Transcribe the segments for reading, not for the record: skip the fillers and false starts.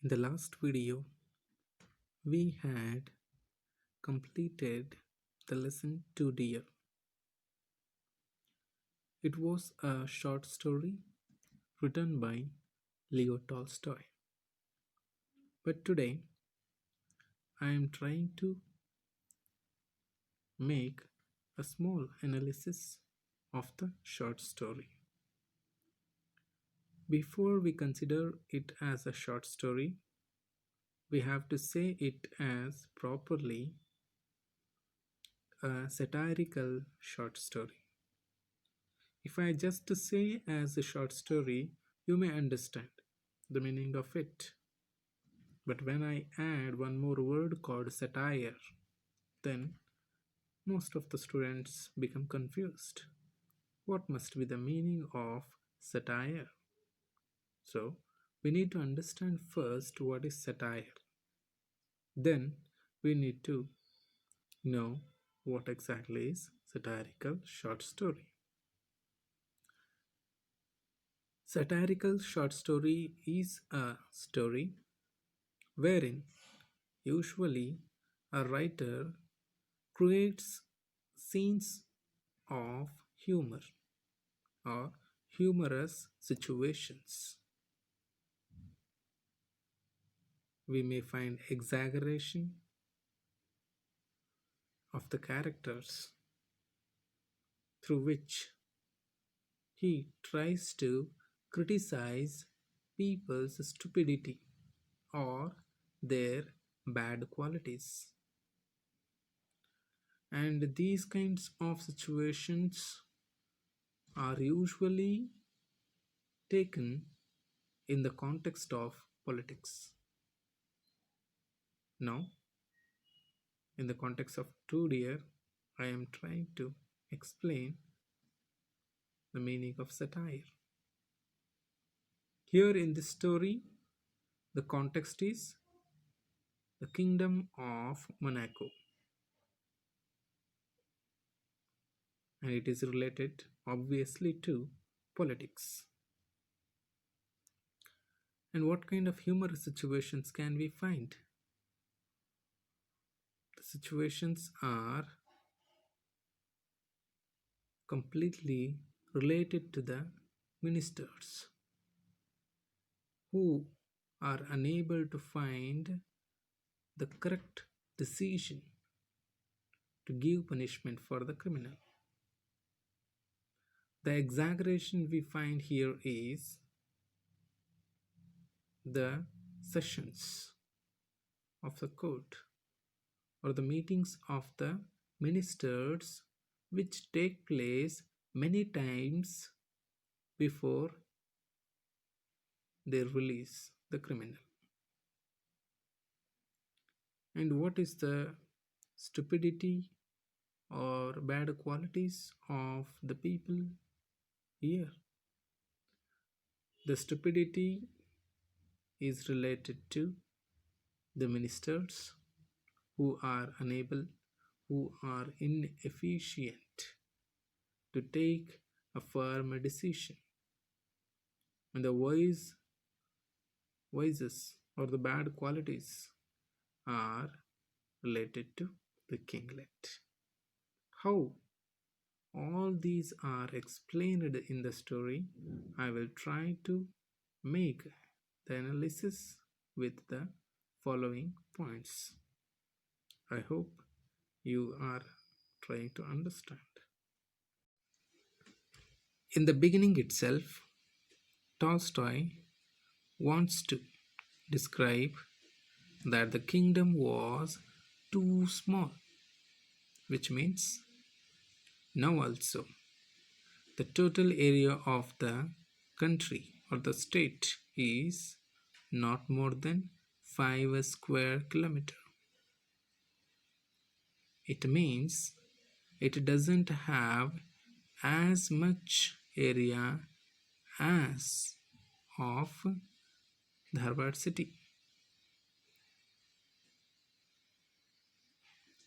In the last video, we had completed the lesson 2 Dear. It was a short story written by Leo Tolstoy. But today, I am trying to make a small analysis of the short story. Before we consider it as a short story, we have to say it as properly a satirical short story. If I just say as a short story, you may understand the meaning of it. But when I add one more word called satire, then most of the students become confused. What must be the meaning of satire? So, we need to understand first what is satire. Then, we need to know what exactly is satirical short story. Satirical short story is a story wherein usually a writer creates scenes of humor or humorous situations. We may find exaggeration of the characters through which he tries to criticize people's stupidity or their bad qualities. And these kinds of situations are usually taken in the context of politics. Now, in the context of 2 Dear, I am trying to explain the meaning of satire. Here in this story, the context is the kingdom of Monaco, and it is related obviously to politics. And what kind of humorous situations can we find? The situations are completely related to the ministers who are unable to find the correct decision to give punishment for the criminal. The exaggeration we find here is the sessions of the court or the meetings of the ministers which take place many times before they release the criminal. And what is the stupidity or bad qualities of the people here? The stupidity is related to the ministers who are unable, who are inefficient to take a firm decision. And the vices or the bad qualities are related to the kinglet. How all these are explained in the story, I will try to make the analysis with the following points. I hope you are trying to understand. In the beginning itself, Tolstoy wants to describe that the kingdom was too small, which means now also the total area of the country or the state is not more than 5 square kilometer. It means it doesn't have as much area as of Dharwad city.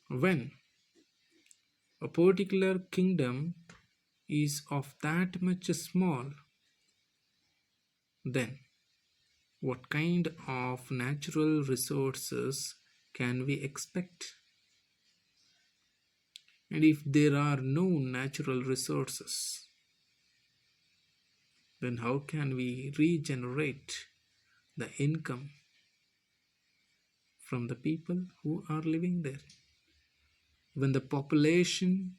When a particular kingdom is of that much small, then What kind of natural resources can we expect? And if there are no natural resources, then how can we regenerate the income from the people who are living there? When the population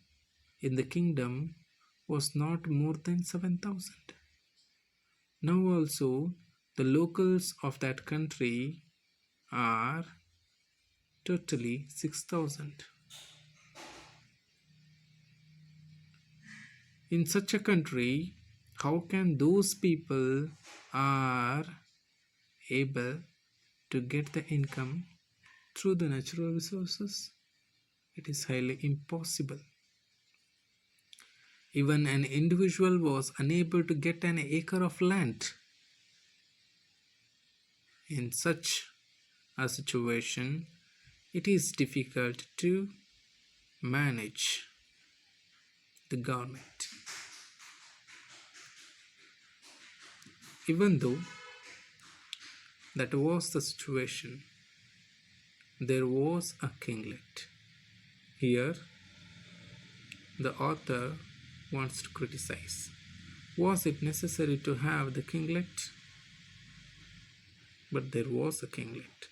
in the kingdom was not more than 7,000. Now, also, the locals of that country are totally 6,000. In such a country, how can those people are able to get the income through the natural resources? It is highly impossible. Even an individual was unable to get an acre of land. In such a situation, it is difficult to manage the government. Even though that was the situation, there was a kinglet. Here, the author wants to criticize. Was it necessary to have the kinglet? But there was a kinglet.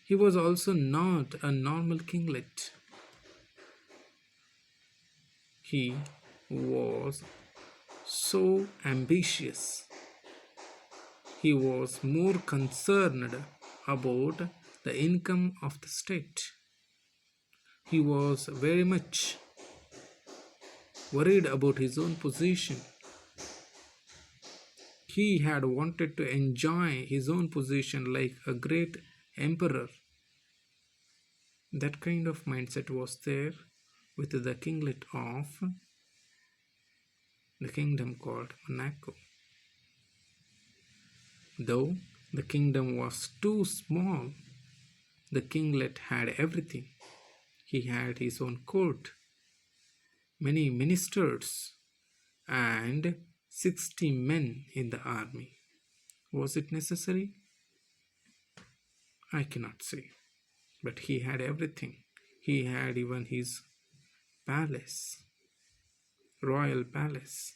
He was also not a normal kinglet. He was so ambitious. He was more concerned about the income of the state. He was very much worried about his own position. He had wanted to enjoy his own position like a great emperor. That kind of mindset was there with the kinglet of the kingdom called Monaco. Though the kingdom was too small, the kinglet had everything. He had his own court, many ministers, and 60 men in the army. Was it necessary? I cannot say. But he had everything. He had even his palace, royal palace.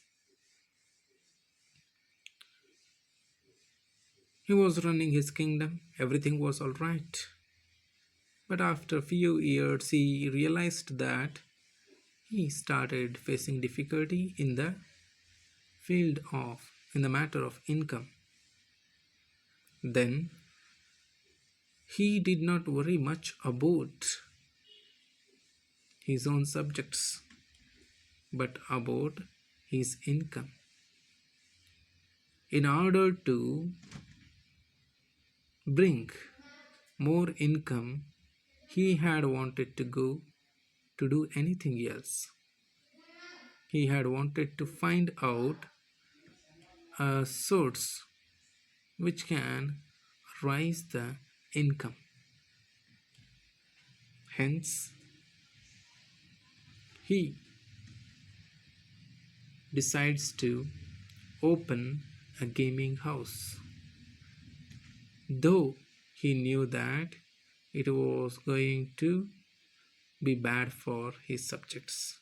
He was running his kingdom, everything was all right. But after a few years, he realized that he started facing difficulty in the in the matter of income. Then he did not worry much about his own subjects, but about his income. In order to bring more income, he had wanted to go to do anything else. He had wanted to find out a source which can rise the income. Hence, he decides to open a gaming house. Though he knew that it was going to be bad for his subjects.